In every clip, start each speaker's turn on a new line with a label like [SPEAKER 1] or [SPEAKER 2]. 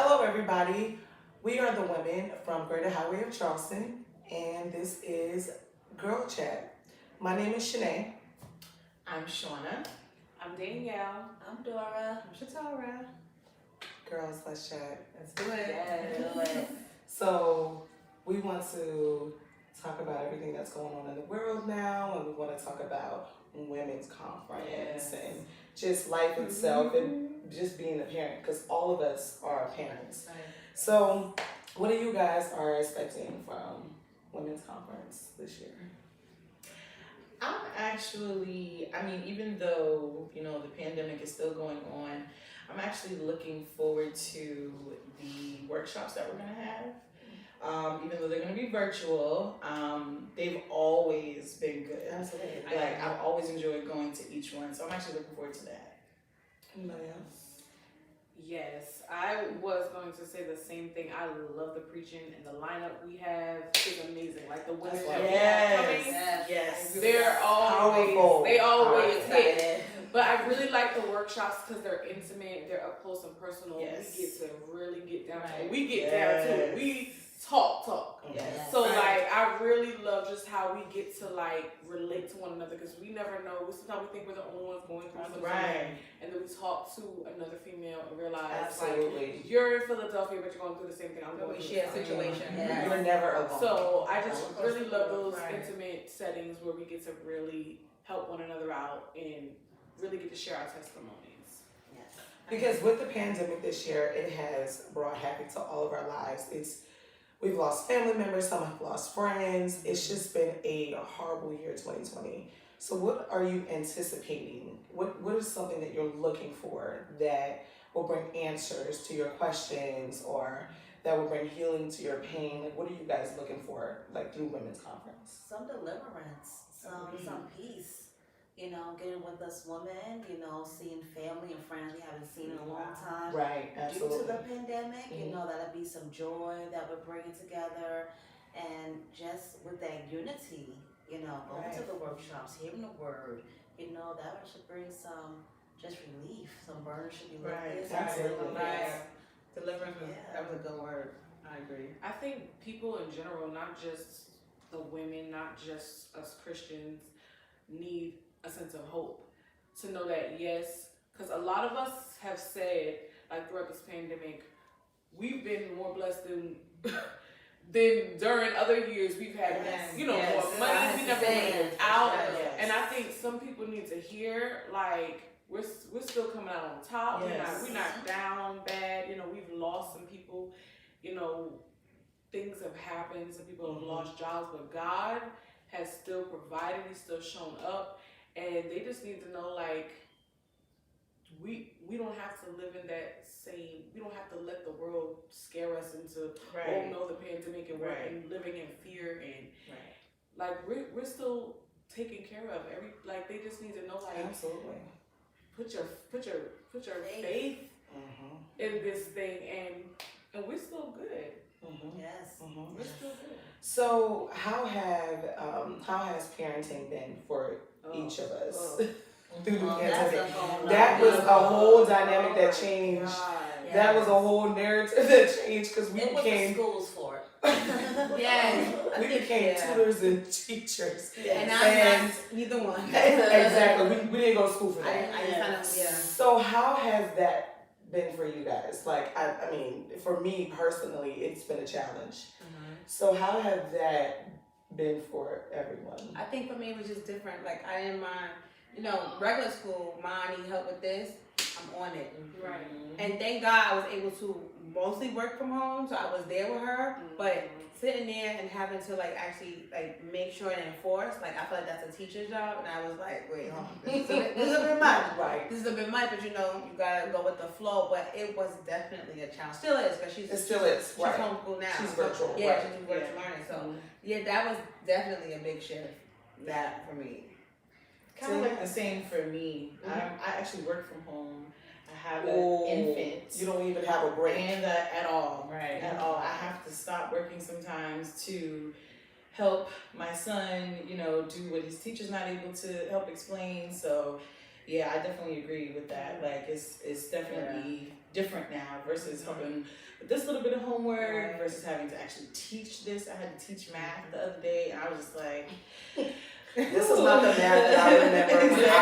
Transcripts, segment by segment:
[SPEAKER 1] Hello, everybody. We are the women from Greater Highway of Charleston, and this is Girl Chat. My name is Shanae.
[SPEAKER 2] I'm Shauna.
[SPEAKER 3] I'm Danielle.
[SPEAKER 4] I'm Dora.
[SPEAKER 2] I'm Shatora.
[SPEAKER 1] Girls, let's chat.
[SPEAKER 2] Let's do it.
[SPEAKER 4] Yes. Do it.
[SPEAKER 1] So, we want to talk about everything that's going on in the world now, and we want to talk about women's conference
[SPEAKER 2] Yes.
[SPEAKER 1] and just life itself and just being a parent, because all of us are parents.
[SPEAKER 2] Right.
[SPEAKER 1] So, what do you guys are expecting from women's conference this year?
[SPEAKER 2] I'm actually, even though, the pandemic is still going on, I'm actually looking forward to the workshops that we're going to have. Even though they're going to be virtual, they've always been good.
[SPEAKER 1] Absolutely.
[SPEAKER 2] I've always enjoyed going to each one, so I'm actually looking forward to that.
[SPEAKER 1] Anybody else?
[SPEAKER 3] Yes, I was going to say the same thing. I love the preaching and the lineup we have is amazing. Like the women that we have coming,
[SPEAKER 2] Yes.
[SPEAKER 3] they're
[SPEAKER 1] Powerful.
[SPEAKER 3] they always
[SPEAKER 1] Powerful.
[SPEAKER 3] hit. But I really like the workshops because they're intimate, they're up close and personal.
[SPEAKER 2] Yes.
[SPEAKER 3] We get to really get down to
[SPEAKER 2] Right.
[SPEAKER 3] it. We get down to it. We talk.
[SPEAKER 2] Yes.
[SPEAKER 3] So I really love just how we get to relate to one another because we never know. Sometimes we think we're the only ones going through something,
[SPEAKER 2] Right.
[SPEAKER 3] and then we talk to another female and realize
[SPEAKER 1] Absolutely.
[SPEAKER 3] you're in Philadelphia, but you're going through the same thing I'm going
[SPEAKER 4] We
[SPEAKER 3] through.
[SPEAKER 4] share a situation.
[SPEAKER 1] Yeah. You're never alone.
[SPEAKER 3] So I just
[SPEAKER 4] Right.
[SPEAKER 3] really love those
[SPEAKER 2] Right.
[SPEAKER 3] intimate settings where we get to really help one another out and really get to share our testimonies.
[SPEAKER 4] Yes.
[SPEAKER 1] Because with the pandemic this year, it has brought havoc to all of our lives. We've lost family members, some have lost friends. It's just been a horrible year, 2020. So what are you anticipating? What is something that you're looking for that will bring answers to your questions or that will bring healing to your pain? Like, what are you guys looking for, through Women's Conference?
[SPEAKER 4] Some deliverance, some peace. Getting with us women, seeing family and friends we haven't seen in a long time.
[SPEAKER 1] Right, absolutely.
[SPEAKER 4] Due to the pandemic, that'll be some joy that we're bringing together. And just with that unity, going to the workshops, hearing the word, that should bring some just relief. Some burden should be lifted.
[SPEAKER 1] Absolutely.
[SPEAKER 2] Right. Deliverance, that was a
[SPEAKER 4] Yeah.
[SPEAKER 2] good word. I agree.
[SPEAKER 3] I think people in general, not just the women, not just us Christians, need a sense of hope to know that yes, because a lot of us have said throughout this pandemic, we've been more blessed than than during other years. We've had more money. We never went out, and I think some people need to hear we're still coming out on top.
[SPEAKER 2] Yes.
[SPEAKER 3] We're not down bad. We've lost some people. Things have happened. Some people have lost jobs, but God has still provided. He's still shown up. And they just need to know, we don't have to live in that same, we don't have to let the world scare us into, the pandemic and we're living in fear and, we're still taken care of. They just need to know,
[SPEAKER 1] Absolutely.
[SPEAKER 3] put your faith in this thing and we're still good.
[SPEAKER 4] Yes.
[SPEAKER 3] We're still good.
[SPEAKER 1] So how has parenting been for each of us through the pandemic? That was a whole dynamic that changed.
[SPEAKER 4] Yes.
[SPEAKER 1] That was a whole narrative that changed because we
[SPEAKER 4] It was the
[SPEAKER 1] became
[SPEAKER 4] schools for it.
[SPEAKER 1] we became tutors and teachers.
[SPEAKER 4] And
[SPEAKER 1] And-
[SPEAKER 4] I'm not neither one.
[SPEAKER 1] Exactly. We didn't go to school for that.
[SPEAKER 4] I kind of,
[SPEAKER 1] So how has that been for you guys? I mean, for me personally, it's been a challenge. So how has that been for everyone?
[SPEAKER 5] I think for me it was just different. I didn't mind, regular school, Mom, I need help with this, I'm on it.
[SPEAKER 3] Right.
[SPEAKER 5] And thank God I was able to mostly work from home, so I was there with her. But sitting there and having to actually make sure and enforce, I feel like that's a teacher's job. And I was like, wait, hold on, this is a bit much.
[SPEAKER 1] Right.
[SPEAKER 5] This is a bit much, but you gotta go with the flow. But it was definitely a challenge. Still is, because
[SPEAKER 1] It still is,
[SPEAKER 5] she's
[SPEAKER 1] right.
[SPEAKER 5] homeschooled now.
[SPEAKER 1] She's
[SPEAKER 5] So,
[SPEAKER 1] virtual,
[SPEAKER 5] yeah,
[SPEAKER 1] right.
[SPEAKER 5] she's virtual learning. So yeah, that was definitely a big shift. That for me.
[SPEAKER 2] Kind of like the same for me. I actually work from home. I have
[SPEAKER 1] Oh,
[SPEAKER 2] an infant.
[SPEAKER 1] You don't even have a break.
[SPEAKER 2] And at all. At all. I have to stop working sometimes to help my son, do what his teacher's not able to help explain. So Yeah, I definitely agree with that. Like it's definitely different now versus helping with this little bit of homework versus having to actually teach this. I had to teach math the other day, and I was just like,
[SPEAKER 1] this is not the math that I remember when
[SPEAKER 5] I
[SPEAKER 1] I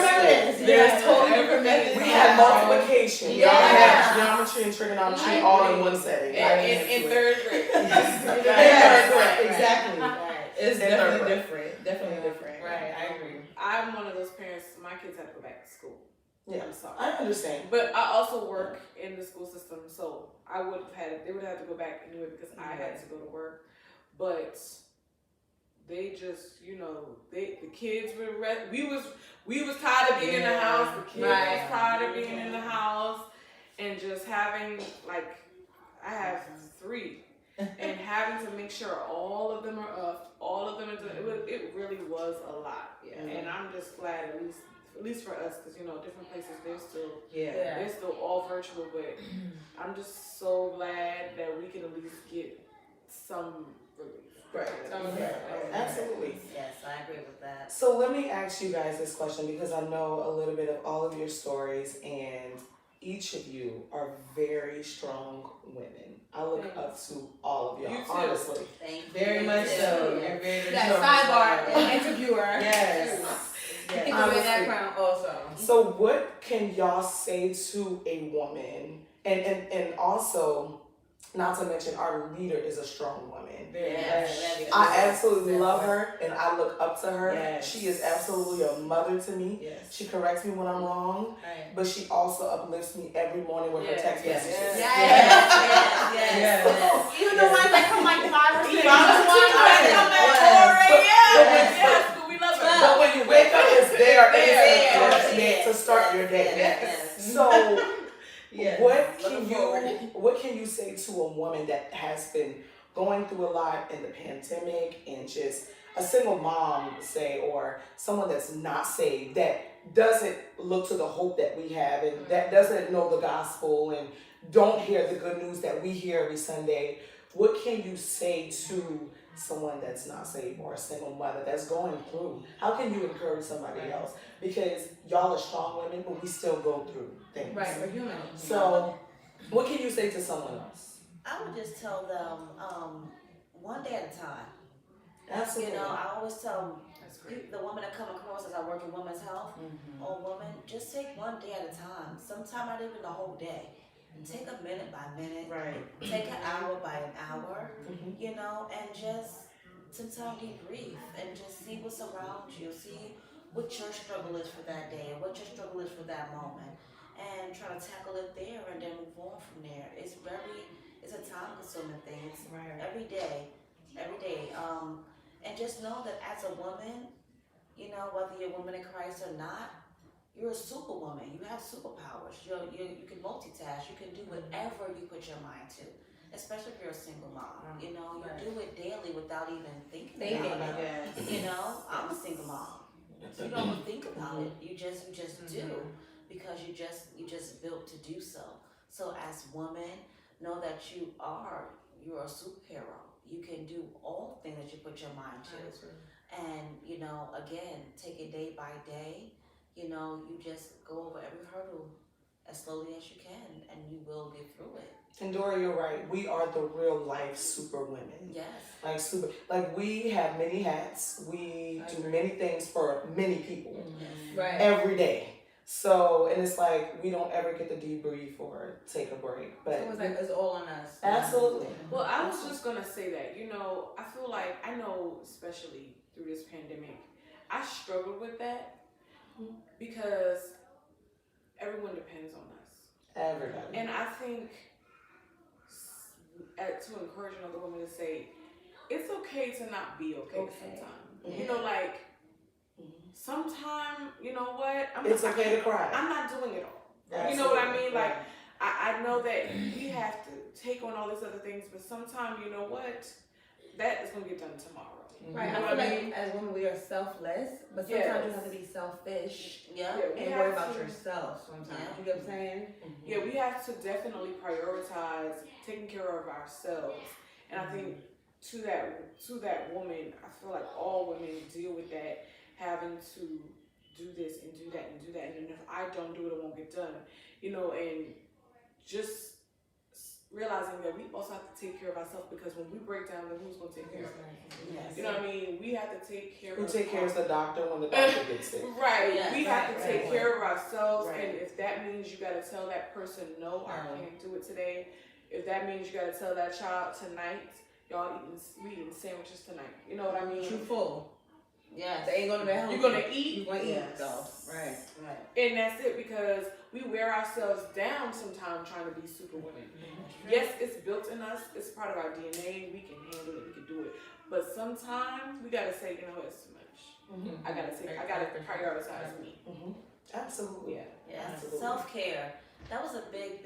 [SPEAKER 1] was
[SPEAKER 5] remember
[SPEAKER 1] in
[SPEAKER 5] this.
[SPEAKER 1] school.
[SPEAKER 2] there's totally methods.
[SPEAKER 1] We had multiplication.
[SPEAKER 5] Yeah.
[SPEAKER 1] Y'all had geometry and trigonometry
[SPEAKER 2] I
[SPEAKER 1] all in
[SPEAKER 2] agree.
[SPEAKER 1] one setting. I didn't
[SPEAKER 2] In
[SPEAKER 1] do it.
[SPEAKER 2] third grade.
[SPEAKER 1] Yes.
[SPEAKER 2] Yes, exactly.
[SPEAKER 4] Right.
[SPEAKER 2] It's
[SPEAKER 1] In
[SPEAKER 2] definitely
[SPEAKER 1] third grade.
[SPEAKER 2] different. Definitely different.
[SPEAKER 5] Right, I agree.
[SPEAKER 3] I'm one of those parents. My kids have to go back to school.
[SPEAKER 1] Yeah.
[SPEAKER 3] I'm sorry.
[SPEAKER 1] I understand.
[SPEAKER 3] But I also work in the school system, so I would have had they would have to go back anyway because I had to go to work. But they just, the kids were we was tired of being in the house. The kids was tired of being in the house, and just having I have 3, and having to make sure all of them are up, all of them are doing it really was a lot.
[SPEAKER 2] Yeah.
[SPEAKER 3] And I'm just glad at least for us, because different places
[SPEAKER 2] Yeah.
[SPEAKER 3] they're still all virtual, but I'm just so glad that we can at least get some relief.
[SPEAKER 2] Right.
[SPEAKER 1] Absolutely.
[SPEAKER 4] Yes, I agree with that.
[SPEAKER 1] So let me ask you guys this question because I know a little bit of all of your stories and each of you are very strong women. I look up to all of y'all,
[SPEAKER 3] You too.
[SPEAKER 1] honestly.
[SPEAKER 4] Thank you.
[SPEAKER 2] Very much so.
[SPEAKER 4] Yes.
[SPEAKER 2] You're very
[SPEAKER 5] That
[SPEAKER 2] strong.
[SPEAKER 5] sidebar, interviewer.
[SPEAKER 2] Yes.
[SPEAKER 5] Take
[SPEAKER 2] Yes.
[SPEAKER 5] away
[SPEAKER 1] Honestly.
[SPEAKER 5] that crown also.
[SPEAKER 1] So what can y'all say to a woman? And also, not to mention our leader is a strong woman.
[SPEAKER 2] Very
[SPEAKER 4] Yes.
[SPEAKER 2] much.
[SPEAKER 1] I absolutely love her and I look up to her.
[SPEAKER 2] Yes.
[SPEAKER 1] She is absolutely a mother to me.
[SPEAKER 2] Yes.
[SPEAKER 1] She corrects me when I'm wrong,
[SPEAKER 5] Right.
[SPEAKER 1] but she also uplifts me every morning with her
[SPEAKER 3] Yes.
[SPEAKER 1] text
[SPEAKER 2] Yes.
[SPEAKER 1] messages.
[SPEAKER 4] Yes.
[SPEAKER 5] Even the ones that come like 5 or 6.
[SPEAKER 3] Yes, we love her.
[SPEAKER 1] But when you wake up, it's there.
[SPEAKER 3] There.
[SPEAKER 1] It's to start your day.
[SPEAKER 4] Yes.
[SPEAKER 1] So,
[SPEAKER 2] Yes.
[SPEAKER 1] what can you say to a woman that has been going through a lot in the pandemic and just a single mom, say, or someone that's not saved, that doesn't look to the hope that we have and that doesn't know the gospel and don't hear the good news that we hear every Sunday? What can you say to someone that's not saved or a single mother that's going through? How can you encourage somebody else? Because y'all are strong women, but we still go through things.
[SPEAKER 5] Right, we're human.
[SPEAKER 1] So, what can you say to someone else?
[SPEAKER 4] I would just tell them, one day at a time.
[SPEAKER 1] Absolutely.
[SPEAKER 4] I always tell
[SPEAKER 3] That's great.
[SPEAKER 4] the woman I come across as I work in women's health, or woman, just take one day at a time. Sometimes not even the whole day. Take a minute by minute.
[SPEAKER 2] Right.
[SPEAKER 4] Take an hour by an hour.
[SPEAKER 1] Mhm.
[SPEAKER 4] And just sometimes debrief and just see what's around you. See what your struggle is for that day or what your struggle is for that moment. And try to tackle it there and then move on from there. It's a time consuming thing. It's every day. And just know that as a woman, whether you're a woman in Christ or not, you're a superwoman. You have superpowers. You can multitask. You can do whatever you put your mind to. Especially if you're a single mom. You do it daily without even thinking about it.
[SPEAKER 2] Yes.
[SPEAKER 4] I'm a single mom. You don't think about it. You just do because you just built to do so. So as women, know that you're a superhero. You can do all things that you put your mind to. And again, take it day by day. You just go over every hurdle as slowly as you can, and you will get through it.
[SPEAKER 1] And Dora, you're right. We are the real life super women.
[SPEAKER 4] Yes.
[SPEAKER 1] Like we have many hats. We do many things for many people
[SPEAKER 5] Right.
[SPEAKER 1] every day. So, and it's like we don't ever get to debrief or take a break. But
[SPEAKER 5] So it's all on us.
[SPEAKER 1] absolutely.
[SPEAKER 3] Well, I was just gonna say that, I feel like I know, especially through this pandemic, I struggled with that because everyone depends on us.
[SPEAKER 1] Everybody.
[SPEAKER 3] And I think to encourage another woman to say, it's okay to not be okay sometimes. Sometime, you know what?
[SPEAKER 1] It's okay to cry.
[SPEAKER 3] I'm not doing it all.
[SPEAKER 1] Absolutely.
[SPEAKER 3] You know what I mean? Like, I know that we have to take on all these other things, but sometimes, you know what? That is going to get done tomorrow.
[SPEAKER 5] Right.
[SPEAKER 3] You know
[SPEAKER 5] I
[SPEAKER 3] what
[SPEAKER 5] feel
[SPEAKER 3] I
[SPEAKER 5] like
[SPEAKER 3] mean?
[SPEAKER 5] as women we are selfless, but sometimes you have to be selfish
[SPEAKER 4] Yeah.
[SPEAKER 3] we
[SPEAKER 5] and
[SPEAKER 3] have
[SPEAKER 5] worry about
[SPEAKER 3] to-
[SPEAKER 5] yourself sometimes.
[SPEAKER 4] Yeah.
[SPEAKER 5] You get what I'm saying?
[SPEAKER 3] Yeah, we have to definitely prioritize taking care of ourselves. And I think to that woman, I feel like all women deal with that, having to do this and do that and do that, and then if I don't do it, it won't get done. And just realizing that we also have to take care of ourselves, because when we break down, then who's going to take care of us?
[SPEAKER 4] Yes.
[SPEAKER 3] You know what I mean? We have to take care
[SPEAKER 1] Who
[SPEAKER 3] of
[SPEAKER 1] take care of the doctor when the doctor gets sick?
[SPEAKER 3] Right.
[SPEAKER 4] Yes,
[SPEAKER 3] We have to take care of ourselves,
[SPEAKER 1] Right.
[SPEAKER 3] and if that means you got to tell that person, no, I can't do it today. If that means you got to tell that child, tonight, we eating sandwiches tonight. You know what I mean?
[SPEAKER 5] True full.
[SPEAKER 4] Yes.
[SPEAKER 5] They ain't gonna be home.
[SPEAKER 3] You're going to eat.
[SPEAKER 5] You gonna eat
[SPEAKER 4] Yes.
[SPEAKER 5] though. Right.
[SPEAKER 4] Right.
[SPEAKER 3] And that's it, because we wear ourselves down sometimes trying to be superwomen. Yes, it's built in us. It's part of our DNA. We can handle it. We can do it. But sometimes we gotta say, it's too much. I gotta prioritize me.
[SPEAKER 1] Absolutely.
[SPEAKER 3] Yeah.
[SPEAKER 4] Yes.
[SPEAKER 1] Absolutely.
[SPEAKER 4] Self-care. That was a big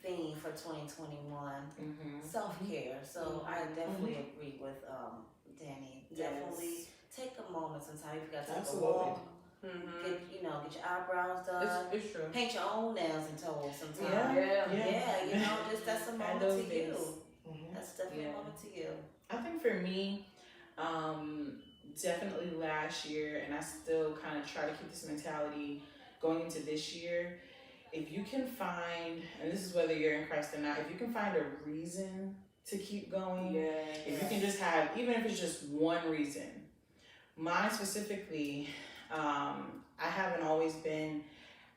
[SPEAKER 4] theme for 2021. Self-care. So I definitely agree with Danny.
[SPEAKER 3] Yes.
[SPEAKER 4] Definitely take a moment sometimes. You gotta take
[SPEAKER 1] Absolutely.
[SPEAKER 4] a walk.
[SPEAKER 5] Mm-hmm.
[SPEAKER 4] Get your eyebrows done.
[SPEAKER 5] It's true.
[SPEAKER 4] Paint your own nails and toes sometimes.
[SPEAKER 2] Yeah.
[SPEAKER 4] Just that's a
[SPEAKER 2] Add
[SPEAKER 4] moment
[SPEAKER 2] those
[SPEAKER 4] to
[SPEAKER 2] days.
[SPEAKER 4] you. That's definitely a moment to you.
[SPEAKER 2] I think for me, definitely last year, and I still kind of try to keep this mentality going into this year. If you can find, and this is whether you're in Christ or not, if you can find a reason to keep going, if you can just have, even if it's just one reason. Mine specifically, I haven't always been,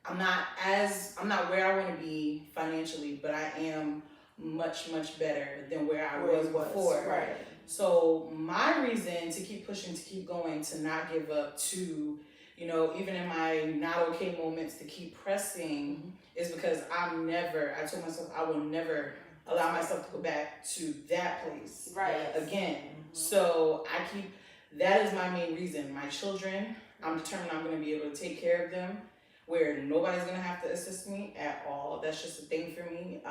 [SPEAKER 2] I'm not where I want to be financially, but I am much, much better than where I was before.
[SPEAKER 1] Right.
[SPEAKER 2] So my reason to keep pushing, to keep going, to not give up, to, even in my not okay moments, to keep pressing is because I told myself I will never allow myself to go back to that place again. So that is my main reason. My children, I'm determined I'm going to be able to take care of them where nobody's going to have to assist me at all. That's just a thing for me.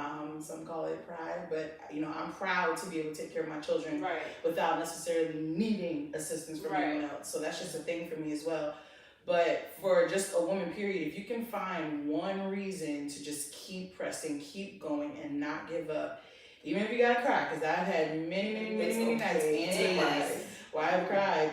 [SPEAKER 2] Some call it pride, but I'm proud to be able to take care of my children without necessarily needing assistance from anyone else. So that's just a thing for me as well. But for just a woman, period, if you can find one reason to just keep pressing, keep going, and not give up, even if you gotta cry, because I've had many nights and days where I've cried.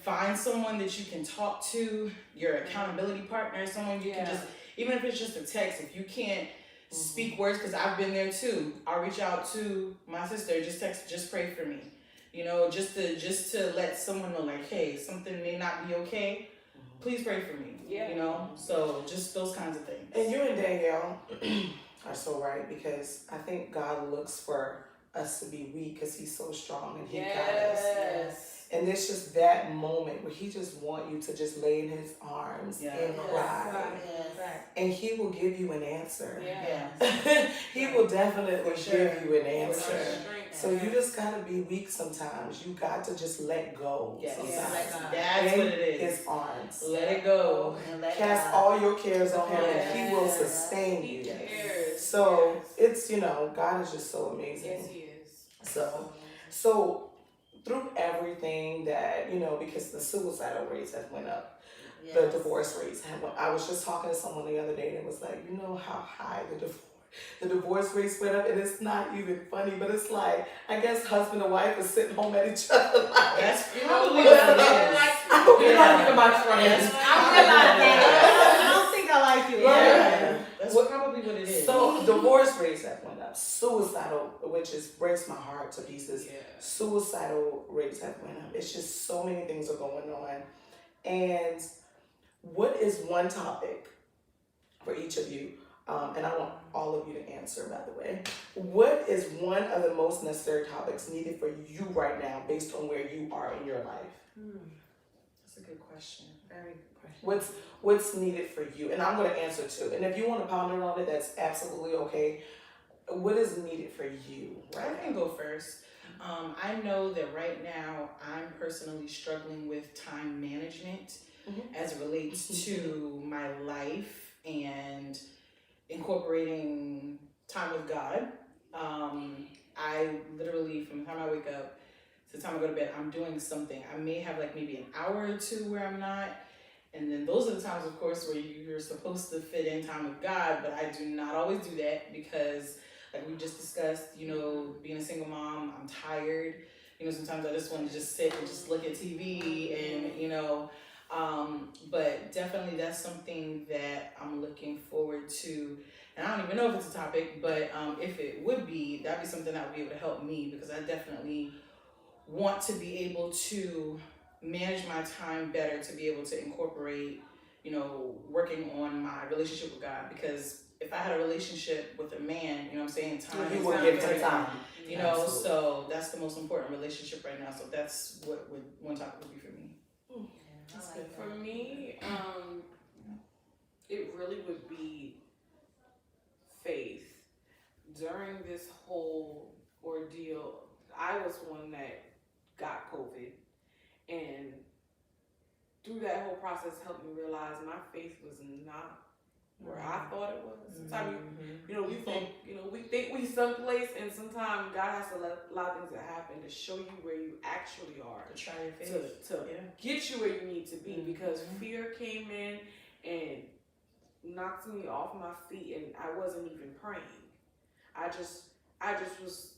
[SPEAKER 2] Find someone that you can talk to, your accountability partner, someone you can just, even if it's just a text, if you can't speak words, because I've been there too. I'll reach out to my sister, just pray for me. Just to let someone know, like, hey, something may not be okay. Please pray for me. So just those kinds of things.
[SPEAKER 1] And you and Danielle are so right, because I think God looks for us to be weak because He's so strong and He got us. And it's just that moment where He just want you to just lay in His arms and cry. And He will give you an answer. He will definitely give you an answer. So you just gotta be weak sometimes. You got to just let go. Sometimes.
[SPEAKER 2] That's what it is.
[SPEAKER 1] His arms.
[SPEAKER 2] Let it go.
[SPEAKER 1] Cast all your cares on Him, and He will sustain you. So it's God is just so amazing.
[SPEAKER 3] Yes, He is.
[SPEAKER 1] So through everything that because the suicidal rates have went up. The divorce rates have went. I was just talking to someone the other day and it was like, how high the divorce rates went up, and it's not even funny, but it's like, I guess husband and wife are sitting home at each other like,
[SPEAKER 2] that's probably what it is.
[SPEAKER 1] I hope you're not
[SPEAKER 5] thinking about friends. I don't think I like you.
[SPEAKER 2] That's probably what it is.
[SPEAKER 1] So divorce rates have went up. Suicidal, which breaks my heart to pieces. Suicidal rates have went up. It's just so many things are going on. And what is one topic for each of you? And I want all of you to answer, by the way. What is one of the most necessary topics needed for you right now based on where you are in your life?
[SPEAKER 2] That's a good question.
[SPEAKER 5] Very good question.
[SPEAKER 1] What's needed for you? And I'm going to answer too. And if you want to ponder on it, that's absolutely okay. What is needed for you right
[SPEAKER 2] I can go first. I know that right now I'm personally struggling with time management as it relates to my life and incorporating time with God. I literally, from the time I wake up to the time I go to bed, I'm doing something. I may have maybe an hour or two where I'm not. And then those are the times, of course, where you're supposed to fit in time with God, but I do not always do that because, like we just discussed, being a single mom, I'm tired. Sometimes I just want to just sit and just look at TV and, But definitely that's something that I'm looking forward to. And I don't even know if it's a topic, but if it would be, that'd be something that would be able to help me, because I definitely want to be able to manage my time better, to be able to incorporate, working on my relationship with God. Because if I had a relationship with a man, you know what I'm saying, time
[SPEAKER 1] You
[SPEAKER 2] is
[SPEAKER 1] will
[SPEAKER 2] not
[SPEAKER 1] give him
[SPEAKER 2] everything.
[SPEAKER 1] time. Absolutely.
[SPEAKER 2] So that's the most important relationship right now. So that's what one topic would be for me.
[SPEAKER 1] That's
[SPEAKER 4] I
[SPEAKER 1] good.
[SPEAKER 4] like
[SPEAKER 3] For
[SPEAKER 4] that.
[SPEAKER 3] me, it really would be faith. During this whole ordeal, I was one that got COVID, and through that whole process helped me realize my faith was not where I thought it was. Sometimes we think we someplace, and sometimes God has to allow things to happen to show you where you actually are,
[SPEAKER 2] To try your faith.
[SPEAKER 3] to get you where you need to be. Because fear came in and knocked me off my feet, and I wasn't even praying. I just was,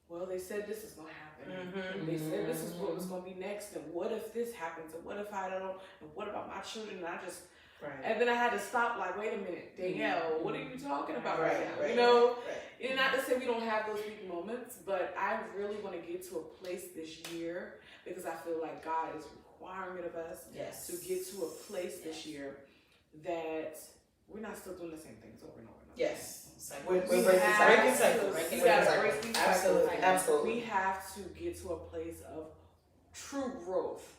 [SPEAKER 3] well, they said this is gonna happen. They said this is what was gonna be next, and what if this happens, and what if I don't, and what about my children? And I just, and then I had to stop, like, wait a minute, Danielle, what are you talking about right now? And not to say we don't have those big moments, but I really want to get to a place this year, because I feel like God is requiring it of us to get to a place this year that we're not still doing the same things over and over and over.
[SPEAKER 2] Yes.
[SPEAKER 1] We're breaking
[SPEAKER 2] Breaking
[SPEAKER 1] cycles.
[SPEAKER 2] cycles.
[SPEAKER 3] We gotta break these cycles.
[SPEAKER 2] Absolutely.
[SPEAKER 1] Absolutely.
[SPEAKER 3] We have to get to a place of true growth,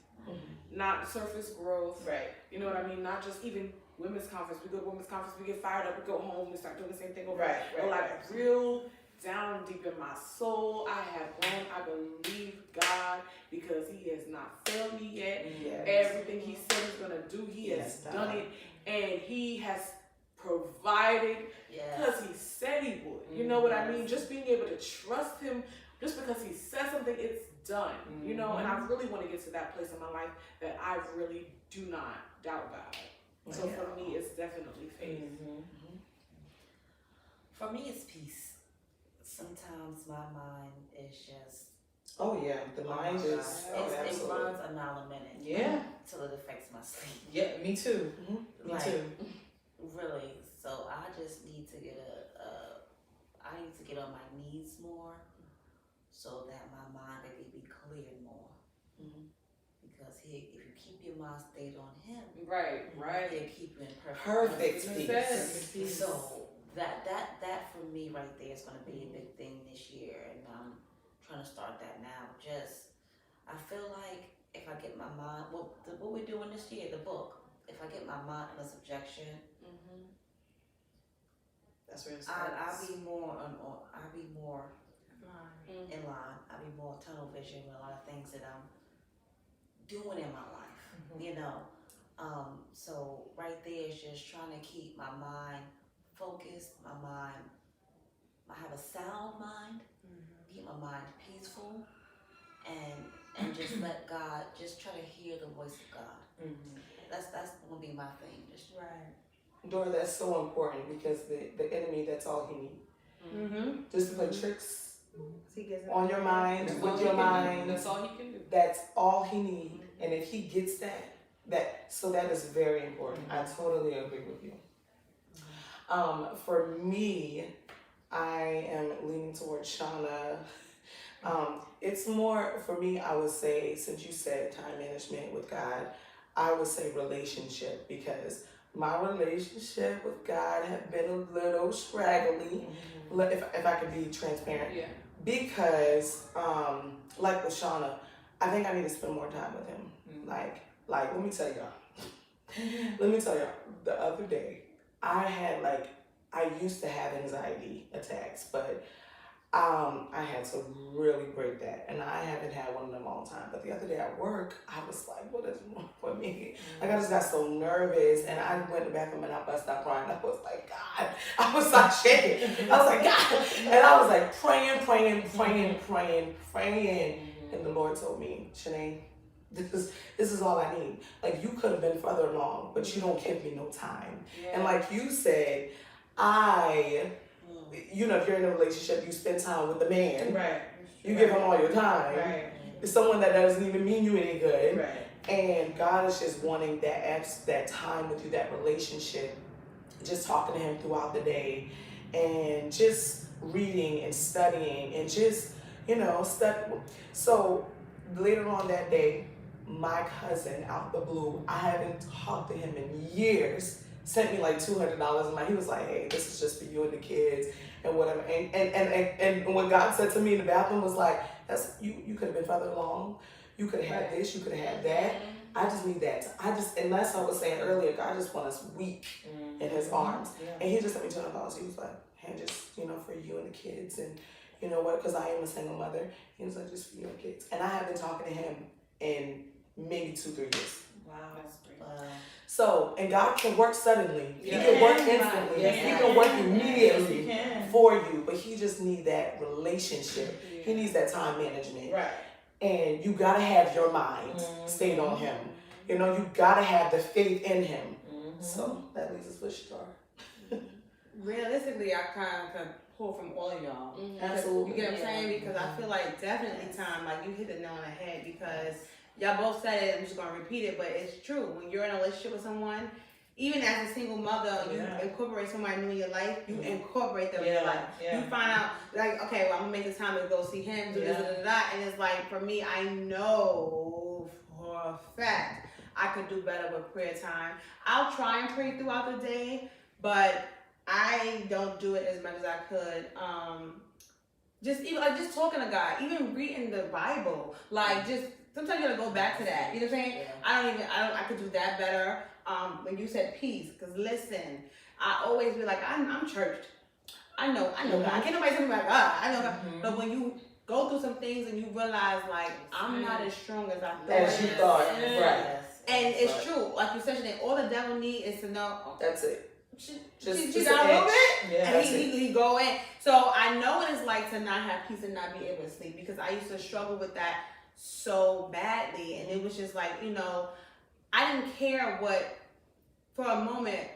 [SPEAKER 3] not surface growth.
[SPEAKER 2] Right.
[SPEAKER 3] You know what I mean? Not just even women's conference. We go to women's conference, we get fired up, we go home, we start doing the same thing over.
[SPEAKER 2] Right.
[SPEAKER 3] But like real down deep in my soul, I have grown. I believe God, because He has not failed me yet. Everything He said He's gonna do, He has done it, and He has provided because He said He would. You know what I mean? Just being able to trust Him, just because He said something, it's done. You know, and I really want to get to that place in my life that I really do not doubt God. So for me, it's definitely faith.
[SPEAKER 4] For me, it's peace. Sometimes my mind is just,
[SPEAKER 1] Oh yeah, the mind is.
[SPEAKER 4] it
[SPEAKER 1] Absolutely.
[SPEAKER 4] runs a mile a minute.
[SPEAKER 2] Yeah.
[SPEAKER 4] Till it affects my sleep.
[SPEAKER 2] Yeah, me too. Me
[SPEAKER 4] Like,
[SPEAKER 2] too.
[SPEAKER 4] Really. So I just need to get I need to get on my knees more, so that my mind can be cleared more. Because if you keep your mind stayed on Him,
[SPEAKER 3] Right.
[SPEAKER 4] He'll keep you in
[SPEAKER 1] Perfect
[SPEAKER 3] Yes.
[SPEAKER 1] peace.
[SPEAKER 4] So that for me right there is going to be a big thing this year, and I'm trying to start that now. I feel like if I get my mind, what we're doing this year, the book. If I get my mind under subjection,
[SPEAKER 2] That's where it
[SPEAKER 4] I'll
[SPEAKER 2] starts.
[SPEAKER 4] be more I'll be more in line. I'll be more tunnel vision with a lot of things that I'm doing in my life. You know, so right there is just trying to keep my mind focused. I have a sound mind. Keep my mind peaceful, and just let God, just try to hear the voice of God. That's gonna be my thing. Just
[SPEAKER 1] Dora, that's so important, because the enemy, that's all he needs. Just to play tricks on your mind, with your mind.
[SPEAKER 3] That's all He can do.
[SPEAKER 1] That's all he needs. And if he gets that is very important. I totally agree with you. For me, I am leaning towards Shauna. It's more, for me, I would say, since you said time management with God, I would say relationship, because my relationship with God have been a little scraggly, if I could be transparent.
[SPEAKER 3] Yeah.
[SPEAKER 1] Because, like with Shauna, I think I need to spend more time with him. Like, let me tell y'all, the other day, I used to have anxiety attacks, but I had to really break that, and I haven't had one in a long time. But the other day at work, I was like, what is wrong with me? Like, I just got so nervous, and I went to the bathroom and I bust out crying. I was like, God, I was like shaking. I was like, God, and I was like praying, and the Lord told me, Shanae, this is all I need. Like, you could have been further along, but you don't give me no time. And like you said, if you're in a relationship, you spend time with the man.
[SPEAKER 2] Right.
[SPEAKER 1] You give him all your time.
[SPEAKER 2] Right.
[SPEAKER 1] It's someone that doesn't even mean you any good.
[SPEAKER 2] Right.
[SPEAKER 1] And God is just wanting that time with you, that relationship, just talking to him throughout the day and just reading and studying and just, study. So later on that day, my cousin out the blue, I haven't talked to him in years, sent me like $200 he was like, hey, this is just for you and the kids and whatever. And when God said to me in the bathroom was like, that's you could have been further along. You could have had this, you could have had that. I just need that. And that's what I was saying earlier, God just wants us weak in his arms.
[SPEAKER 2] Yeah.
[SPEAKER 1] And he just sent me $200. He was like, hey, just, for you and the kids. And you know what, because I am a single mother. He was like, just for you and the kids. And I have been talking to him in maybe 2-3 years.
[SPEAKER 2] Wow, that's great.
[SPEAKER 1] So, and God can work suddenly.
[SPEAKER 2] Yeah.
[SPEAKER 1] He can work instantly.
[SPEAKER 2] Yes,
[SPEAKER 1] He can work immediately
[SPEAKER 2] Yes, he can.
[SPEAKER 1] for you. But he just needs that relationship. He needs that time management.
[SPEAKER 2] Right.
[SPEAKER 1] And you gotta have your mind stayed on him. You gotta have the faith in him. So that leaves us with Shadar.
[SPEAKER 5] Realistically, I kind of can pull from all of y'all.
[SPEAKER 1] Absolutely.
[SPEAKER 5] You get what I'm saying? Because I feel like definitely time, like you hit the nail on the head because y'all both said it, I'm just gonna repeat it, but it's true. When you're in a relationship with someone, even as a single mother, you incorporate somebody new in your life, you incorporate them in your life. You find out, like, okay, well, I'm gonna make this time to go see him, do this, and it's like, for me, I know for a fact I could do better with prayer time. I'll try and pray throughout the day, but I don't do it as much as I could. Just talking to God, even reading the Bible, like just sometimes you gotta go back to that. You know what I'm saying?
[SPEAKER 4] Yeah.
[SPEAKER 5] I could do that better. When you said peace, because listen, I always be like, I'm churched. I know God. Can't nobody tell me about God. I know God. But when you go through some things and you realize like I'm not as strong as I thought.
[SPEAKER 1] As you thought, right?
[SPEAKER 5] And it's true, like you said, all the devil need is to know.
[SPEAKER 1] That's it.
[SPEAKER 5] She got a little bit,
[SPEAKER 2] Yeah,
[SPEAKER 5] and he go in. So I know what it's like to not have peace and not be able to sleep because I used to struggle with that so badly, and it was just like I didn't care what for a moment.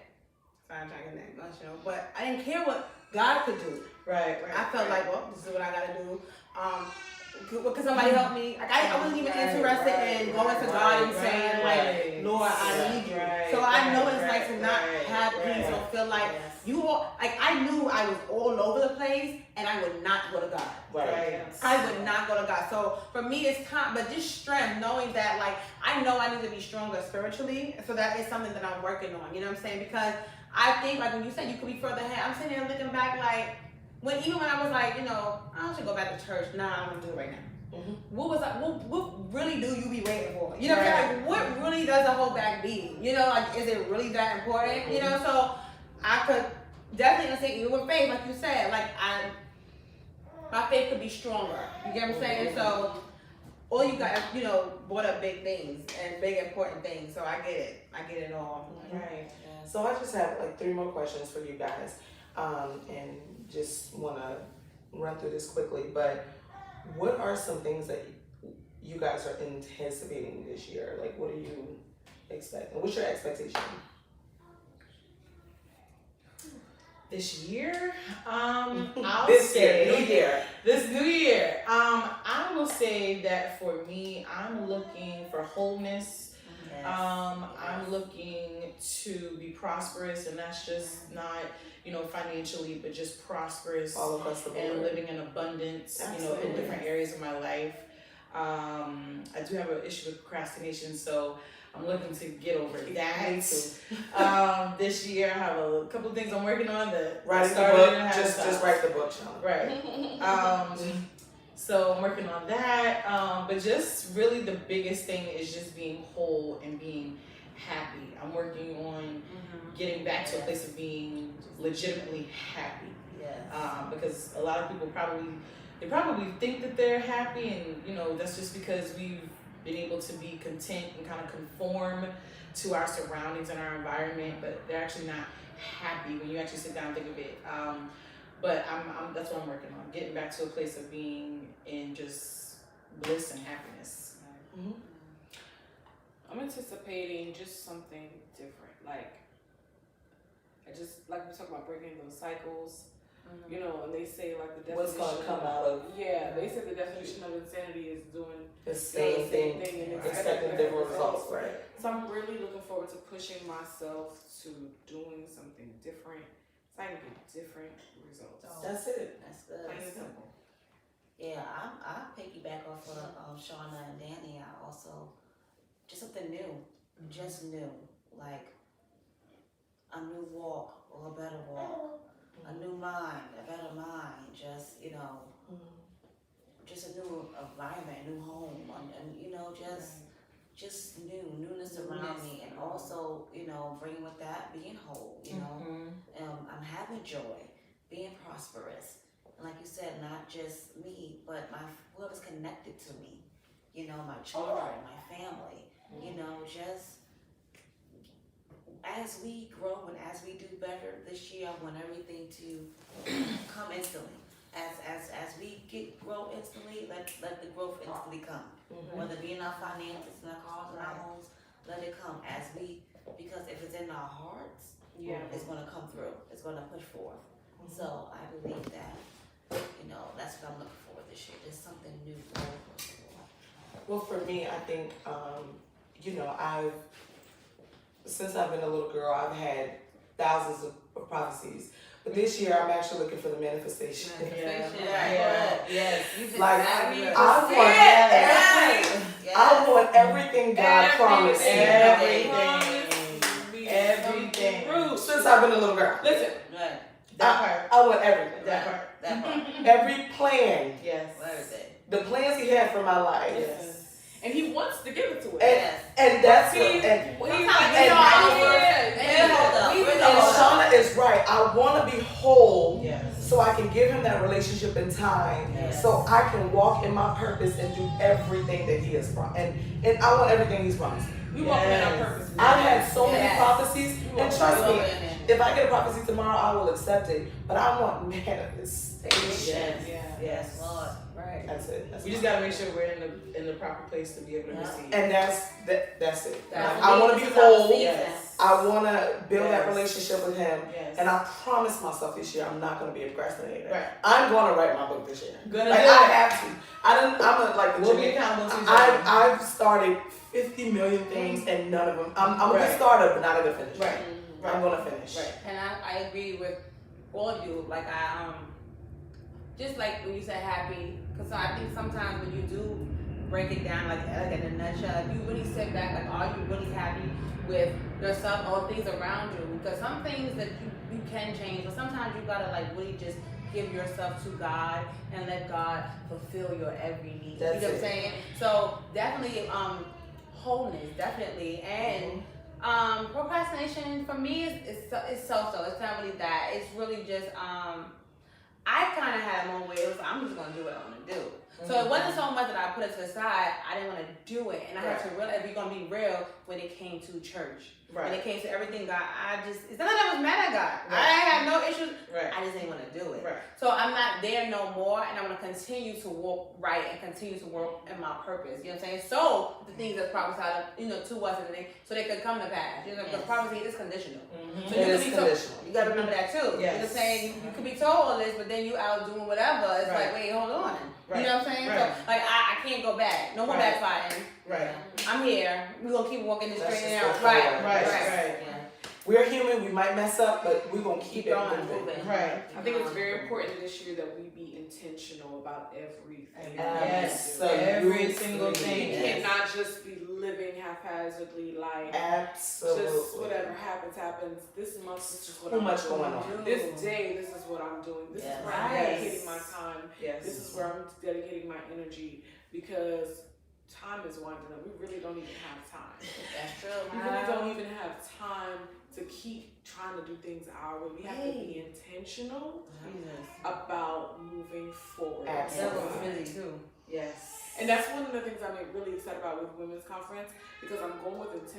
[SPEAKER 5] Sorry, I'm trying to get that emotional, but I didn't care what God could do.
[SPEAKER 2] Right.
[SPEAKER 5] I felt like, well, this is what I gotta do. Could somebody help me? Like I wasn't even interested in going to God and saying like, Lord, I need you. So I know what it's like to not have peace or feel like I knew I was all over the place and I would not go to God.
[SPEAKER 1] Right.
[SPEAKER 5] I would not go to God. So for me, it's time, but just strength, knowing that like I know I need to be stronger spiritually. So that is something that I'm working on. You know what I'm saying? Because I think like when you said you could be further ahead, I'm sitting there looking back like. Even when I was like, I should go back to church. Nah, I'm gonna do it right now. What really do you be waiting for? You know what I'm saying? Like, what really does a whole back beat? Like, is it really that important? So I could definitely understand, even with faith, like you said, like my faith could be stronger. You get what I'm saying? So all you got, brought up big things and big important things. So I get it all.
[SPEAKER 2] Right.
[SPEAKER 1] So I just have like 3 more questions for you guys, and just want to run through this quickly. But what are some things that you guys are anticipating this year? Like, what are you expecting? What's your expectation?
[SPEAKER 2] This year, I'll
[SPEAKER 1] This
[SPEAKER 2] say
[SPEAKER 1] year, new year.
[SPEAKER 2] This new year, I will say that for me, I'm looking for wholeness.
[SPEAKER 4] Yes.
[SPEAKER 2] I'm looking to be prosperous, and that's just not, financially, but just prosperous
[SPEAKER 1] All across the board.
[SPEAKER 2] and living in abundance, in
[SPEAKER 1] Absolutely.
[SPEAKER 2] different areas of my life. I do have an issue with procrastination, so I'm looking to get over that.
[SPEAKER 1] Me too.
[SPEAKER 2] This year, I have a couple of things I'm working on that
[SPEAKER 1] Writing the
[SPEAKER 2] started
[SPEAKER 1] book.
[SPEAKER 2] and haven't
[SPEAKER 1] Just
[SPEAKER 2] stopped.
[SPEAKER 1] write the book, Sean.
[SPEAKER 2] Right. So I'm working on that. But just really the biggest thing is just being whole and being happy. I'm working on getting back to a place of being legitimately happy.
[SPEAKER 4] Yes.
[SPEAKER 2] Because a lot of people probably think that they're happy, and that's just because we've been able to be content and kind of conform to our surroundings and our environment, but they're actually not happy when you actually sit down and think of it. But that's what I'm working on, getting back to a place of being in just bliss and happiness.
[SPEAKER 3] I'm anticipating just something different. Like we talk about breaking those cycles. You know, and they say like the definition.
[SPEAKER 1] What's gonna come out of?
[SPEAKER 3] Yeah, they say the definition of insanity is doing
[SPEAKER 1] The same thing,
[SPEAKER 3] and
[SPEAKER 1] expecting different results, right?
[SPEAKER 3] So I'm really looking forward to pushing myself to doing something different, so I can get different results.
[SPEAKER 1] That's it.
[SPEAKER 4] That's good.
[SPEAKER 3] Plain and simple.
[SPEAKER 4] Yeah, I piggyback off of Shauna and Danny. I also just something new, just new, like a new walk or a better walk, a new mind, a better mind. Just just a new environment, a new home, and just newness around me, and also bringing with that being whole. I'm having joy, being prosperous. Like you said, not just me, but whoever's connected to me, my children, my family, just as we grow and as we do better this year, I want everything to come instantly. As we grow instantly, let the growth instantly come. Whether it be in our finances, in our cars, in our homes, let it come because if it's in our hearts, it's gonna come through. It's gonna push forth. So I believe that. That's what I'm looking for this year. Just something new.
[SPEAKER 1] Well, for me, I think, since I've been a little girl, I've had thousands of prophecies. But this year, I'm actually looking for the manifestation.
[SPEAKER 4] Yes.
[SPEAKER 1] Like, I want everything God promised me. Everything. Since I've been a little girl.
[SPEAKER 3] Listen,
[SPEAKER 1] I want everything.
[SPEAKER 4] That part.
[SPEAKER 1] Every plan.
[SPEAKER 2] Yes.
[SPEAKER 4] Everything.
[SPEAKER 1] The plans He had for my life.
[SPEAKER 2] Yes.
[SPEAKER 3] and He wants to give it to us.
[SPEAKER 1] And that's
[SPEAKER 3] See,
[SPEAKER 1] what. And
[SPEAKER 4] Hold
[SPEAKER 1] Shauna is right. I want to be whole.
[SPEAKER 2] Yes.
[SPEAKER 1] So I can give Him that relationship in time.
[SPEAKER 4] Yes.
[SPEAKER 1] So I can walk in my purpose and do everything that He has promised. And I want everything He's promised.
[SPEAKER 3] We walk in our purpose.
[SPEAKER 1] I've had so many
[SPEAKER 4] Yes.
[SPEAKER 1] prophecies, and trust me,
[SPEAKER 4] Yes.
[SPEAKER 1] if I get a prophecy tomorrow, I will accept it. But I want manifestation.
[SPEAKER 4] Yes, Lord. Right.
[SPEAKER 1] That's it. That's
[SPEAKER 2] We just gotta make sure we're in the proper place to be able to receive.
[SPEAKER 1] And that's it.
[SPEAKER 4] That's
[SPEAKER 1] I want to be
[SPEAKER 4] this is our
[SPEAKER 1] whole.
[SPEAKER 4] season.
[SPEAKER 2] Yes.
[SPEAKER 1] I want to build that
[SPEAKER 2] Yes.
[SPEAKER 1] relationship with Him.
[SPEAKER 2] Yes.
[SPEAKER 1] And I promise myself this year I'm not going to be a procrastinator.
[SPEAKER 2] Right.
[SPEAKER 1] I'm going to write my book this year.
[SPEAKER 2] Gonna
[SPEAKER 1] Like
[SPEAKER 2] do
[SPEAKER 1] I
[SPEAKER 2] it.
[SPEAKER 1] have to. I'm like the
[SPEAKER 2] We'll be
[SPEAKER 1] Jimmy.
[SPEAKER 2] accountable to each other.
[SPEAKER 1] I've started 50 million things and none of them. I'm a
[SPEAKER 2] Right.
[SPEAKER 1] good starter, but not a good finisher.
[SPEAKER 2] Right. Right.
[SPEAKER 1] I'm going to finish.
[SPEAKER 2] Right.
[SPEAKER 5] And I agree with all of you. Like just like when you said happy, because I think sometimes when you do break it down, like in a nutshell, if you really sit back, like, are you really happy with yourself or things around you? Because some things that you can change, but sometimes you gotta like really just give yourself to God and let God fulfill your every need.
[SPEAKER 1] That's
[SPEAKER 5] you know what I'm
[SPEAKER 1] it.
[SPEAKER 5] saying? So definitely wholeness, definitely, and procrastination for me is so-so. It's not really that. It's really just I kind of had a moment where it was like, I'm just gonna do what I want to do. So it wasn't so much that I put it to the side. I didn't want to do it, and I had to realize, we're gonna be real, when it came to church.
[SPEAKER 2] Right.
[SPEAKER 5] When it came to everything, God, it's not that I was mad at God.
[SPEAKER 2] Right.
[SPEAKER 5] I had no issues.
[SPEAKER 2] Right.
[SPEAKER 5] I just didn't want to do it.
[SPEAKER 2] Right.
[SPEAKER 5] So I'm not there no more, and I'm going to continue to walk right and continue to work in my purpose. You know what I'm saying? So the things that's prophesied, to us, and everything, so they could come to pass. Because prophecy is conditional. So
[SPEAKER 1] It
[SPEAKER 5] you
[SPEAKER 1] is
[SPEAKER 5] could be
[SPEAKER 1] conditional.
[SPEAKER 5] you got to remember that too.
[SPEAKER 2] Yes.
[SPEAKER 5] You know what I'm saying? You could be told all this, but then you out doing whatever. It's
[SPEAKER 2] Right.
[SPEAKER 5] like, wait, hold on.
[SPEAKER 2] Right.
[SPEAKER 5] You know what I'm saying?
[SPEAKER 2] Right.
[SPEAKER 5] So like I can't go back. No more
[SPEAKER 2] Right.
[SPEAKER 5] backfiring.
[SPEAKER 2] Right.
[SPEAKER 5] I'm here. We're gonna keep walking this
[SPEAKER 1] Let's
[SPEAKER 5] straight
[SPEAKER 1] just
[SPEAKER 5] and
[SPEAKER 1] go
[SPEAKER 5] out. Right.
[SPEAKER 1] forward.
[SPEAKER 2] Right.
[SPEAKER 5] Right.
[SPEAKER 2] Right.
[SPEAKER 4] Yeah.
[SPEAKER 1] We're human. We might mess up, but we're going to keep it
[SPEAKER 5] going,
[SPEAKER 1] moving.
[SPEAKER 5] moving.
[SPEAKER 2] Right.
[SPEAKER 3] I think it's very important this year that we be intentional about everything.
[SPEAKER 2] Yes.
[SPEAKER 1] So
[SPEAKER 2] Every single
[SPEAKER 3] We
[SPEAKER 2] thing.
[SPEAKER 4] Yes.
[SPEAKER 3] cannot just be living haphazardly, like
[SPEAKER 1] Absolutely.
[SPEAKER 3] just whatever happens. This month is just what
[SPEAKER 1] Too
[SPEAKER 3] I'm
[SPEAKER 1] much
[SPEAKER 3] doing.
[SPEAKER 1] going on.
[SPEAKER 3] This day, this is what I'm doing. This
[SPEAKER 4] Yes.
[SPEAKER 3] is where I'm
[SPEAKER 5] Right.
[SPEAKER 3] dedicating my time.
[SPEAKER 2] Yes.
[SPEAKER 3] This is where I'm dedicating my energy, because time is winding up. We really don't even have time.
[SPEAKER 4] That's true.
[SPEAKER 3] We really don't even have time to keep trying to do things our way. We have to be intentional about moving forward.
[SPEAKER 1] Absolutely.
[SPEAKER 5] That was really too.
[SPEAKER 2] Yes.
[SPEAKER 3] And that's one of the things I'm really excited about with Women's Conference, because I'm going with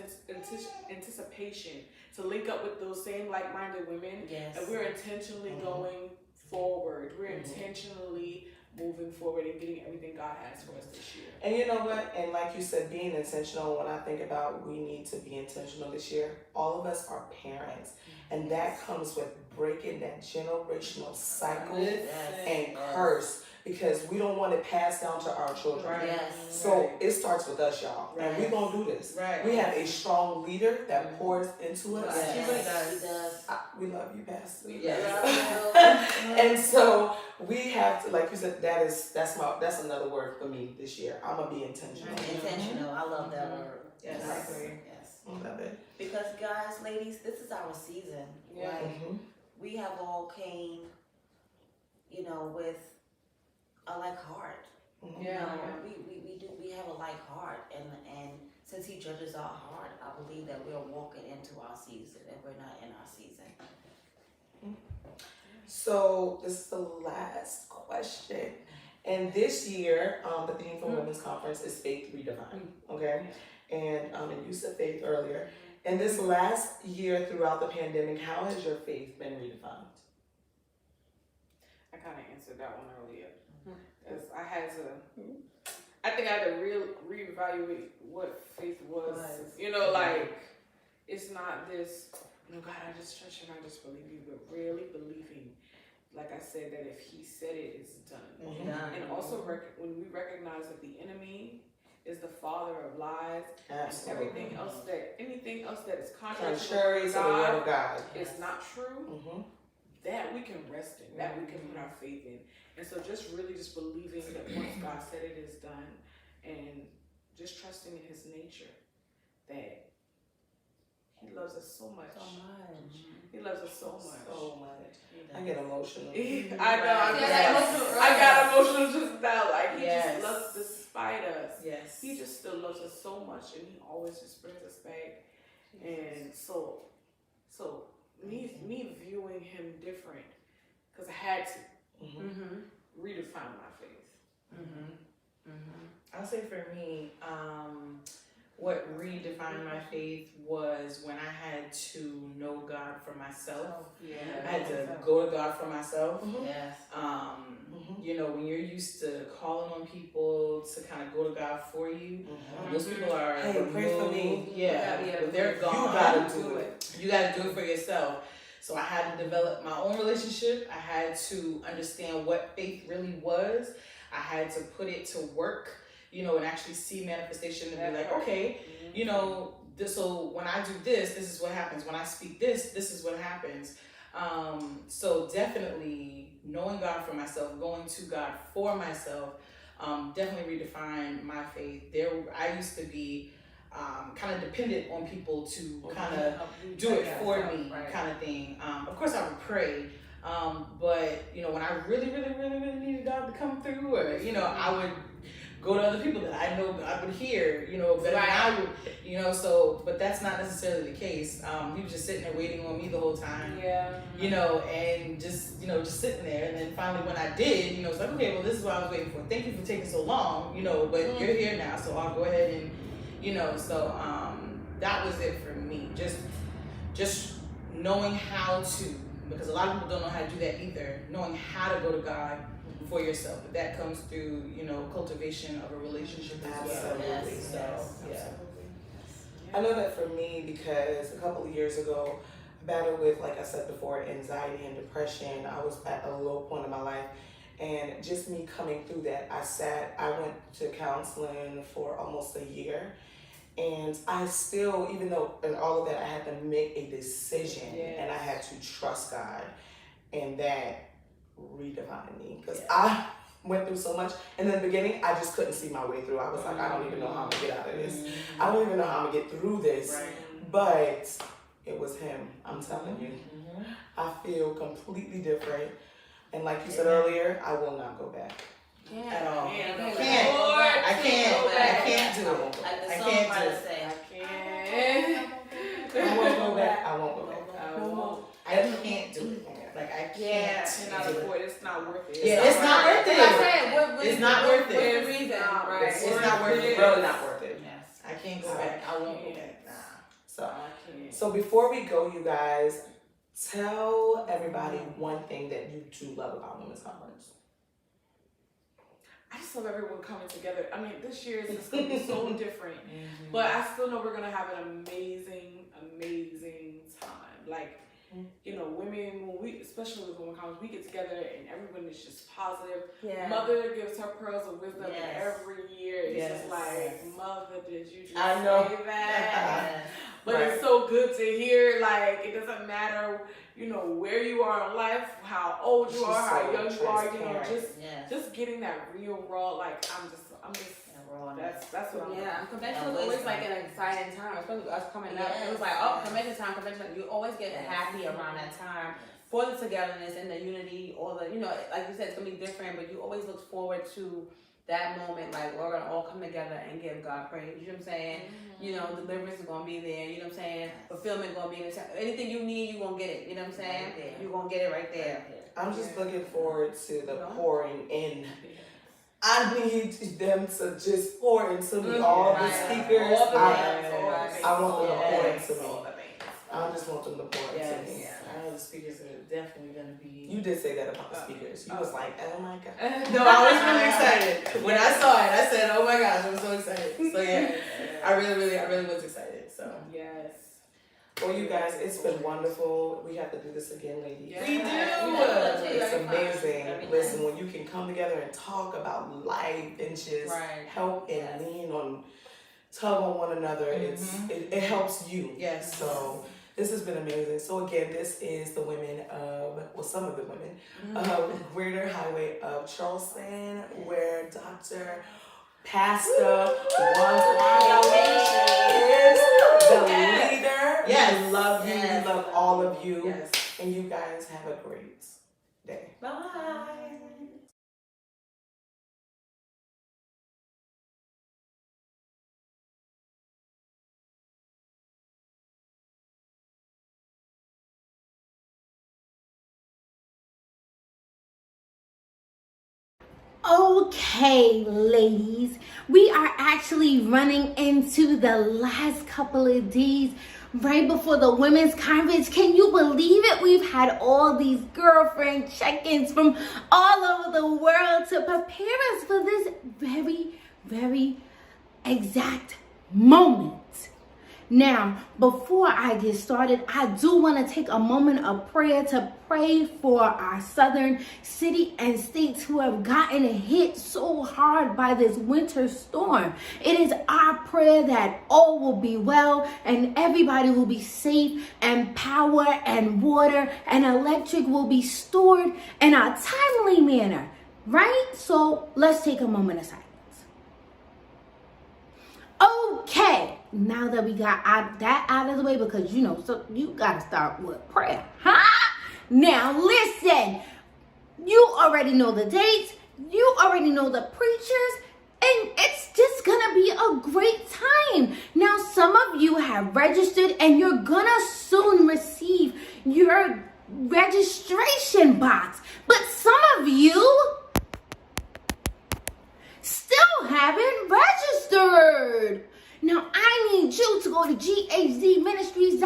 [SPEAKER 3] anticipation to link up with those same like-minded women,
[SPEAKER 4] Yes.
[SPEAKER 3] and we're intentionally going forward. We're intentionally moving forward and getting everything God has for us this year.
[SPEAKER 1] And you know what? And like you said, being intentional, when I think about we need to be intentional this year, all of us are parents. And that comes with breaking that generational cycle
[SPEAKER 2] Listen.
[SPEAKER 1] and curse, because we don't want it passed down to our children.
[SPEAKER 2] Right.
[SPEAKER 4] Yes.
[SPEAKER 1] So it starts with us, y'all, and we're
[SPEAKER 2] Right.
[SPEAKER 1] gonna do this.
[SPEAKER 2] Right.
[SPEAKER 1] We have a strong leader that pours into us.
[SPEAKER 2] Yes.
[SPEAKER 4] Yes.
[SPEAKER 2] She really
[SPEAKER 4] He
[SPEAKER 2] does.
[SPEAKER 4] does.
[SPEAKER 1] We love you, Pastor.
[SPEAKER 2] Yes.
[SPEAKER 1] And so we have to, like you said, that's another word for me this year. I'm gonna be intentional.
[SPEAKER 4] Intentional. I love that word.
[SPEAKER 2] Yes.
[SPEAKER 1] I agree.
[SPEAKER 4] Yes.
[SPEAKER 1] I love it.
[SPEAKER 4] Because guys, ladies, this is our season.
[SPEAKER 3] Yeah.
[SPEAKER 4] Right?
[SPEAKER 1] Mhm.
[SPEAKER 4] We have all came, with a like heart.
[SPEAKER 1] Mhm.
[SPEAKER 3] Yeah.
[SPEAKER 4] We have a like heart, and since He judges our heart, I believe that we're walking into our season, and we're not in our season.
[SPEAKER 1] So this is the last question. And this year, the theme for Women's Conference is Faith Redefined. Okay? And you said faith earlier. And this last year throughout the pandemic, how has your faith been redefined?
[SPEAKER 3] I kind of answered that one earlier. Because I think I had to reevaluate what faith was. It's not this, God, I just trust you and I just believe you, but really believing, like I said, that if He said it, it's done.
[SPEAKER 1] Mhm.
[SPEAKER 3] And also when we recognize that the enemy is the father of lies,
[SPEAKER 1] Absolutely.
[SPEAKER 3] anything else that is contrary
[SPEAKER 1] Contrary to the word of God.
[SPEAKER 3] is not true,
[SPEAKER 1] Mhm.
[SPEAKER 3] that we can rest in, that we can put our faith in. And so just really just believing that once God said it is done, and just trusting in His nature, that He loves us so much. He loves us so much.
[SPEAKER 1] So much. I get emotional.
[SPEAKER 3] I know.
[SPEAKER 2] Yes.
[SPEAKER 3] I got emotional just now. Like He
[SPEAKER 2] Yes.
[SPEAKER 3] just loves, despite us.
[SPEAKER 2] Yes.
[SPEAKER 3] He just still loves us so much, and He always just brings us back. And so me viewing Him different, because I had to
[SPEAKER 1] Mhm.
[SPEAKER 3] redefine my faith.
[SPEAKER 2] I'll say for me, what redefined my faith was when I had to know God for myself. I had to go to God for myself.
[SPEAKER 4] Yes.
[SPEAKER 2] When you're used to calling on people to kind of go to God for you,
[SPEAKER 1] Mhm.
[SPEAKER 2] those people are
[SPEAKER 1] Hey, pray for me.
[SPEAKER 2] removed. Yeah, but they're
[SPEAKER 1] You
[SPEAKER 2] gone.
[SPEAKER 1] gotta do it.
[SPEAKER 2] You gotta do it for yourself. So I had to develop my own relationship. I had to understand what faith really was. I had to put it to work, and actually see manifestation and be like, okay, so when I do this is what happens. When I speak this is what happens. So definitely knowing God for myself, going to God for myself, definitely redefined my faith. I used to be kind of dependent on people to kind of do it for me, kind of thing. Of course, I would pray, but when I really, really, really, really needed God to come through, or I would go to other people that I know God would hear, better than I would, but that's not necessarily the case. He was just sitting there waiting on me the whole time, and just sitting there. And then finally when I did, it's like, okay, well, this is what I was waiting for. Thank you for taking so long, but you're here now, so I'll go ahead and, so that was it for me. Just knowing how to, because a lot of people don't know how to do that either, knowing how to go to God for yourself. But that comes through, cultivation of a relationship as well.
[SPEAKER 1] Absolutely.
[SPEAKER 4] Yes.
[SPEAKER 1] I know that for me, because a couple of years ago, I battled with, like I said before, anxiety and depression. I was at a low point in my life. And just me coming through that, I went to counseling for almost a year. And I still, even though in all of that, I had to make a decision and I had to trust God. And that redefined me, because I went through so much. And in the beginning, I just couldn't see my way through. I was like, I don't even know how I'm gonna get out of this. I don't even know how I'm gonna get through this. But it was Him, I'm telling you. I feel completely different. And like you said earlier, I will not go back. At all. I can't do it.
[SPEAKER 4] Like the
[SPEAKER 1] I can't do
[SPEAKER 4] songwriter
[SPEAKER 1] it.
[SPEAKER 4] say,
[SPEAKER 1] I won't go back. I won't go back.
[SPEAKER 2] I can't do it. Like I can't.
[SPEAKER 3] It's not worth it.
[SPEAKER 2] Yeah, it's not worth it. It's not worth it.
[SPEAKER 3] It's not
[SPEAKER 2] It's not worth it.
[SPEAKER 1] It's really not worth it.
[SPEAKER 4] yes.
[SPEAKER 2] I can't go back. I won't go back. Nah.
[SPEAKER 1] So before we go, you guys, tell everybody one thing that you two love about Women's Conference.
[SPEAKER 3] I just love everyone coming together. I mean, this year is going to be so different, but I still know we're going to have an amazing, amazing time. Like, you know, women, when we, especially with women conference, we get together and everyone is just positive.
[SPEAKER 5] Yeah.
[SPEAKER 3] Mother gives her pearls of wisdom, and
[SPEAKER 4] Yes.
[SPEAKER 3] every year it's just like,
[SPEAKER 4] Yes.
[SPEAKER 3] Mother, did you just
[SPEAKER 1] I know.
[SPEAKER 3] say that?
[SPEAKER 4] Yes.
[SPEAKER 3] But
[SPEAKER 1] Right.
[SPEAKER 3] it's so good to hear, like, it doesn't matter, you know, where you are in life, how old you
[SPEAKER 1] She's
[SPEAKER 3] are, how
[SPEAKER 1] so
[SPEAKER 3] young you are, you know,
[SPEAKER 1] transparent.
[SPEAKER 4] Yes.
[SPEAKER 3] just getting that real raw, like, I'm just, that's what I'm
[SPEAKER 5] Yeah, convention
[SPEAKER 4] And
[SPEAKER 5] was always
[SPEAKER 4] wisdom.
[SPEAKER 5] like an exciting time, especially with us coming up. It was like,
[SPEAKER 4] Yes,
[SPEAKER 5] oh,
[SPEAKER 4] yes.
[SPEAKER 5] convention time, convention time. You always get
[SPEAKER 4] Yes.
[SPEAKER 5] happy around that time for the togetherness and the unity, or the, you know, like you said, it's gonna be different, but you always look forward to that moment, like we're gonna all come together and give God praise. You know what I'm saying? You know, deliverance is gonna be there. You know what I'm saying? Fulfillment gonna be there. Anything you need, you gonna get it. You know what I'm saying?
[SPEAKER 4] Right there.
[SPEAKER 5] You gonna get it right there.
[SPEAKER 1] I'm just looking forward to the
[SPEAKER 5] Yeah.
[SPEAKER 1] pouring in. I need them to just pour into me. All the
[SPEAKER 5] Right.
[SPEAKER 1] speakers,
[SPEAKER 5] All the
[SPEAKER 1] I
[SPEAKER 5] things, all the things.
[SPEAKER 1] want them to pour
[SPEAKER 4] Yes.
[SPEAKER 1] into me. I just want them to pour into
[SPEAKER 2] Yes,
[SPEAKER 1] me.
[SPEAKER 2] I know the speakers are definitely gonna be.
[SPEAKER 1] You did say that about the speakers. You was like, oh my god.
[SPEAKER 2] No, I was really excited when I saw it. I said, "Oh my gosh, I'm so excited!" So yeah, I really was excited. So
[SPEAKER 3] Yes.
[SPEAKER 1] Well, you guys, it's been wonderful. We have to do this again, ladies.
[SPEAKER 3] Yes.
[SPEAKER 2] we do.
[SPEAKER 1] It's
[SPEAKER 4] Very fun.
[SPEAKER 1] amazing.
[SPEAKER 4] Very
[SPEAKER 1] Listen,
[SPEAKER 4] nice.
[SPEAKER 1] when you can come together and talk about life and just
[SPEAKER 5] Right.
[SPEAKER 1] help and
[SPEAKER 4] Yes.
[SPEAKER 1] lean on, tug on one another, it helps you.
[SPEAKER 2] Yes.
[SPEAKER 1] So this has been amazing. So again, this is the women of, well, some of the women
[SPEAKER 2] Mm-hmm.
[SPEAKER 1] of Greater Highway of Charleston, where Dr. Pastor Wanda is the leader.
[SPEAKER 2] Yes.
[SPEAKER 1] We love you.
[SPEAKER 4] Yes.
[SPEAKER 1] We love all of you.
[SPEAKER 2] Yes.
[SPEAKER 1] And you guys have a great day.
[SPEAKER 5] Bye.
[SPEAKER 6] Okay, ladies, we are actually running into the last couple of days right before the women's conference. Can you believe it? We've had all these girlfriend check-ins from all over the world to prepare us for this very, very exact moment. Now, before I get started, I do want to take a moment of prayer to pray for our southern city and states who have gotten hit so hard by this winter storm. It is our prayer that all will be well and everybody will be safe, and power and water and electric will be stored in a timely manner, right? So let's take a moment of silence. Okay, now that we got that out of the way, because you know, so you gotta start with prayer, huh? Now listen, you already know the dates, you already know the preachers, and it's just gonna be a great time. Now, some of you have registered and you're gonna soon receive your registration box, but some of you still haven't registered. Now, I need you to go to ghzministries.org.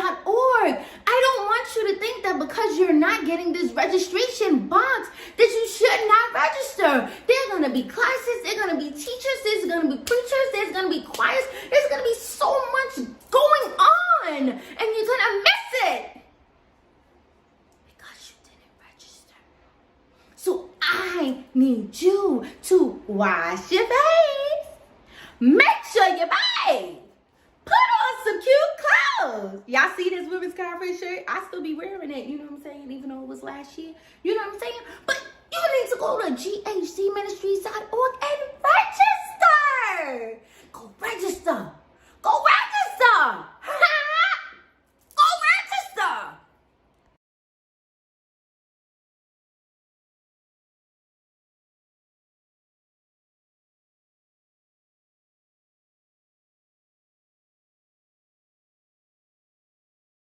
[SPEAKER 6] I don't want you to think that because you're not getting this registration box that you should not register. There are going to be classes, there are going to be teachers, there's going to be preachers, there's going to be choirs, there's going to be so much going on, and you're going to miss it because you didn't register. So I need you to wash your face, make sure you bathe, put on some cute clothes. Y'all see this women's conference shirt? I still be wearing it, you know what I'm saying, even though it was last year. You know what I'm saying? But you need to go to ghcministries.org and register. Go register.